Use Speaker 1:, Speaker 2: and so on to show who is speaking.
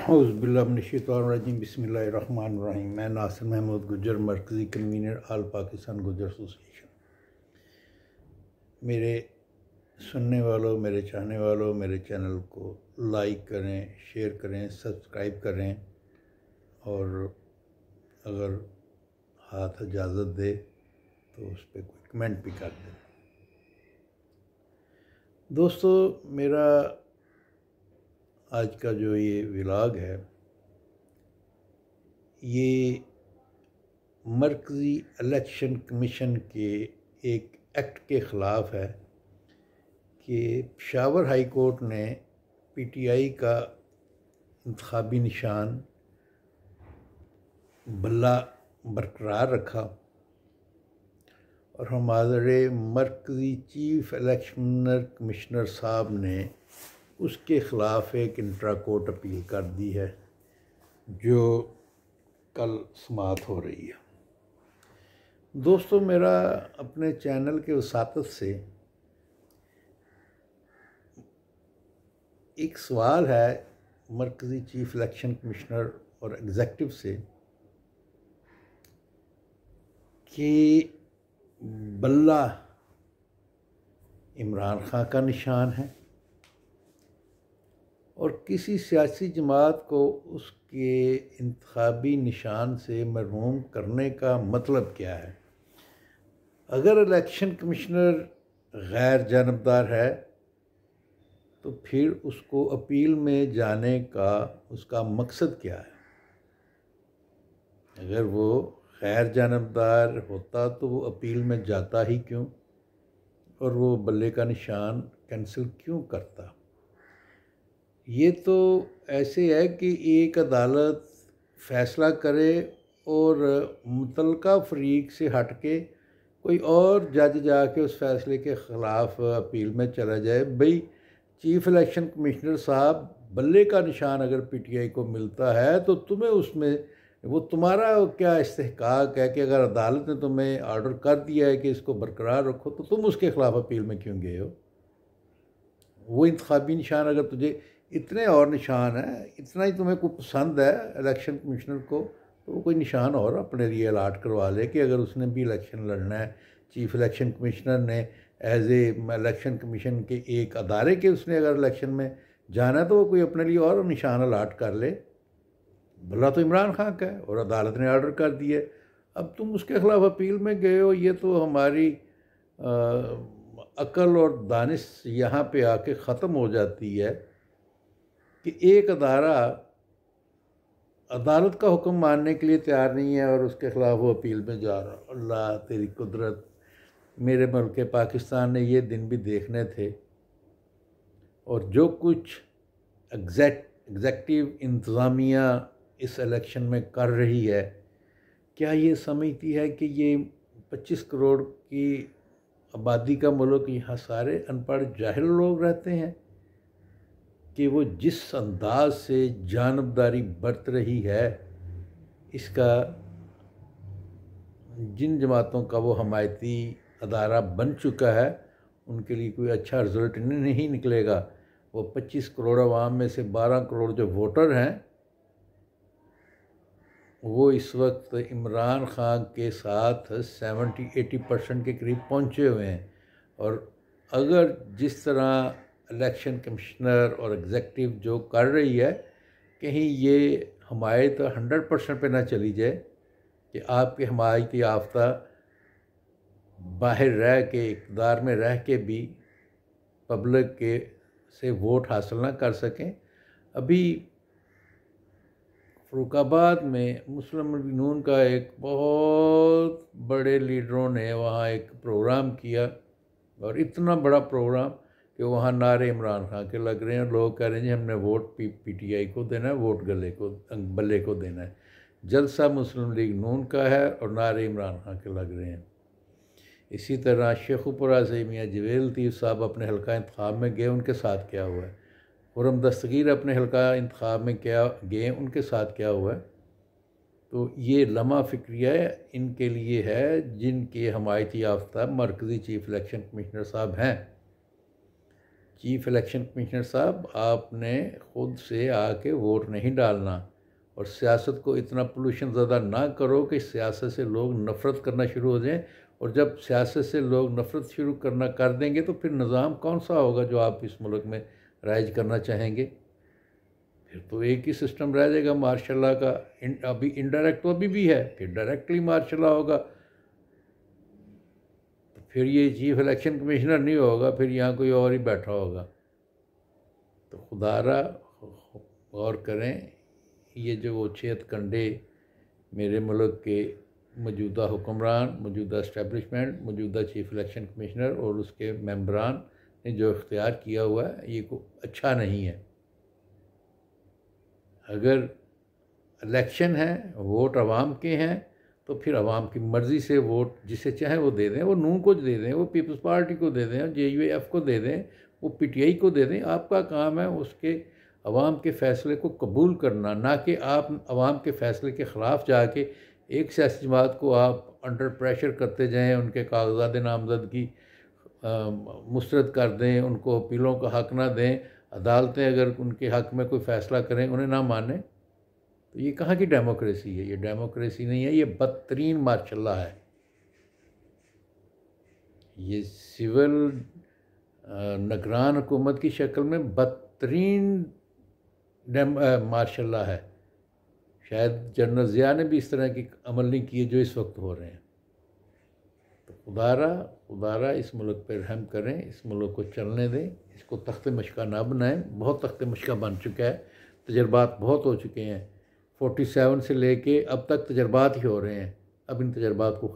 Speaker 1: औज़ुबिल्लाहिमिनश्शैतानिर्रजीम बिस्मिल्लाहिर्रहमानिर्रहीम। मैं नासिर महमूद गुज्जर, मरकज़ी convener all Pakistan Gujjar association. मेरे सुनने वालों, मेरे चाहने वालों, मेरे चैनल को लाइक करें, शेयर करें, सब्सक्राइब करें और अगर हाथ इजाज़त दे तो उस पर कोई कमेंट भी कर दें। दोस्तों, मेरा आज का जो ये व्लॉग है ये मरकज़ी इलेक्शन कमीशन के एक एक्ट के ख़िलाफ़ है कि पेशावर हाई कोर्ट ने पीटीआई का इंतखाबी निशान बल्ला बरकरार रखा और हमारे मरकज़ी चीफ इलेक्शनर कमिश्नर साहब ने उसके ख़िलाफ़ एक इंट्रा कोर्ट अपील कर दी है जो कल समाअत हो रही है। दोस्तों, मेरा अपने चैनल के वसातत से एक सवाल है मरकज़ी चीफ इलेक्शन कमिश्नर और एग्जेक्टिव से कि बल्ला इमरान खान का निशान है और किसी सियासी जमात को उसके इंतखाबी निशान से महरूम करने का मतलब क्या है। अगर इलेक्शन कमिश्नर गैर जानबदार है तो फिर उसको अपील में जाने का उसका मकसद क्या है। अगर वो गैर जानबदार होता तो वो अपील में जाता ही क्यों और वो बल्ले का निशान कैंसिल क्यों करता। ये तो ऐसे है कि एक अदालत फ़ैसला करे और मुतलका फ़रीक से हट के कोई और जज जाके उस फैसले के ख़िलाफ़ अपील में चला जाए। भाई, चीफ़ इलेक्शन कमिश्नर साहब, बल्ले का निशान अगर पीटीआई को मिलता है तो तुम्हें उसमें वो तुम्हारा क्या इस्तेहकाक है कि अगर अदालत ने तुम्हें ऑर्डर कर दिया है कि इसको बरकरार रखो तो तुम उसके ख़िलाफ़ अपील में क्यों गए हो। वो इंतखाबी निशान अगर तुझे इतने और निशान है, इतना ही तुम्हें कोई पसंद है इलेक्शन कमिश्नर को, तो वो कोई निशान और अपने लिए अलाट करवा ले कि अगर उसने भी इलेक्शन लड़ना है। चीफ इलेक्शन कमिश्नर ने एज ए इलेक्शन कमीशन के एक अदारे के उसने अगर इलेक्शन में जाना है तो वो कोई अपने लिए और निशान अलाट कर ले। भला तो इमरान खान का है और अदालत ने ऑर्डर कर दिया, अब तुम उसके ख़िलाफ़ अपील में गए हो। ये तो हमारी अक्ल और दानिश यहाँ पे आके ख़त्म हो जाती है कि एक अदारा अदालत का हुक्म मानने के लिए तैयार नहीं है और उसके ख़िलाफ़ वो अपील में जा रहा। अल्लाह तेरी कुदरत। मेरे मुल्क पाकिस्तान ने ये दिन भी देखने थे और जो कुछ एग्जेक्टिव इंतज़ामिया इस इलेक्शन में कर रही है, क्या ये समझती है कि ये 25 करोड़ की आबादी का मुल्क, यहाँ सारे अनपढ़ जाहिल लोग रहते हैं कि वो जिस अंदाज से जानबदारी बरत रही है, इसका जिन जमातों का वो हमायती अदारा बन चुका है उनके लिए कोई अच्छा रिज़ल्ट नहीं निकलेगा। वो 25 करोड़ आवाम में से 12 करोड़ जो वोटर हैं वो इस वक्त इमरान खान के साथ 70-80% के करीब पहुँचे हुए हैं। और अगर जिस तरह इलेक्शन कमिश्नर और एग्जेक्टिव जो कर रही है, कहीं ये हमायत 100% पे ना चली जाए कि आपके हमायती याफ्ता बाहर रह के, इक़्तिदार में रह के भी पब्लिक के से वोट हासिल ना कर सकें। अभी फ़रुखाबाद में मुस्लिम नून का एक बहुत बड़े लीडरों ने वहाँ एक प्रोग्राम किया और इतना बड़ा प्रोग्राम कि वहाँ नारे इमरान खान के लग रहे हैं। लोग कह रहे हैं जी हमने वोट पीटीआई को देना है, वोट बल्ले को देना है। जलसा मुस्लिम लीग नून का है और नारे इमरान खान के लग रहे हैं। इसी तरह शेखुपुरा से मियाँ जवेल लतीफ़ साहब अपने हल्का इंतखाब में गए, उनके साथ क्या हुआ है। खुर्रम दस्तगीर अपने हल्का इंतखाब में क्या गए, उनके साथ क्या हुआ है। तो ये लम्हा फ़िक्रिया इनके लिए है जिनके हमायती याफ्ता मरकज़ी चीफ इलेक्शन कमिश्नर साहब हैं चीफ इलेक्शन कमिश्नर साहब, आपने ख़ुद से आके वोट नहीं डालना, और सियासत को इतना पोल्यूशन ज़्यादा ना करो कि सियासत से लोग नफ़रत करना शुरू हो जाएं, और जब सियासत से लोग नफ़रत शुरू करना कर देंगे तो फिर निज़ाम कौन सा होगा जो आप इस मुल्क में राइज करना चाहेंगे? फिर तो एक ही सिस्टम रह जाएगा मार्शल लॉ का। अभी इनडायरेक्ट तो अभी भी है, फिर डायरेक्टली मार्शल लॉ होगा। तो फिर ये चीफ इलेक्शन कमिश्नर नहीं होगा, फिर यहाँ कोई और ही बैठा होगा। तो खुदारा गौर करें, ये जो वो 6 कंडे मेरे मुल्क के मौजूदा हुक्मरान, मौजूदा इस्टेब्लिशमेंट, मौजूदा चीफ इलेक्शन कमिश्नर और उसके मेंबरान ने जो इख्तियार किया हुआ है, ये को अच्छा नहीं है। अगर इलेक्शन है, वोट आवाम के हैं, तो फिर आवाम की मर्ज़ी से वोट जिसे चाहे वो दे दें। वो नून को दे दें, वो पीपल्स पार्टी को दे दें, JUF को दे दें, वो PTI को दे दें। आपका काम है उसके आवाम के फ़ैसले को कबूल करना, ना कि आप आवाम के फ़ैसले के ख़िलाफ़ जाके एक सियासी जमात को आप अंडर प्रेशर करते जाएं, उनके कागजात नामज़दगी मुस्तरद कर दें, उनको अपीलों का हक़ ना दें, अदालतें अगर उनके हक़ में कोई फ़ैसला करें उन्हें ना मानें। तो ये कहाँ की डेमोक्रेसी है? ये डेमोक्रेसी नहीं है, ये बदतरीन मार्शल लॉ है। ये सिविल निगरान हुकूमत की शक्ल में बदतरीन मार्शल लॉ है। शायद जनरल ज़िया ने भी इस तरह की अमल नहीं किए जो इस वक्त हो रहे हैं। तो खुदारा इस मुल्क पर रहम करें, इस मुल्क को चलने दें, इसको तख्ते मशका ना बनाएं। बहुत तख्ते मशका बन चुका है, तजर्बात बहुत हो चुके हैं। 47 से लेके अब तक तजर्बात ही हो रहे हैं। अब इन तजर्बात को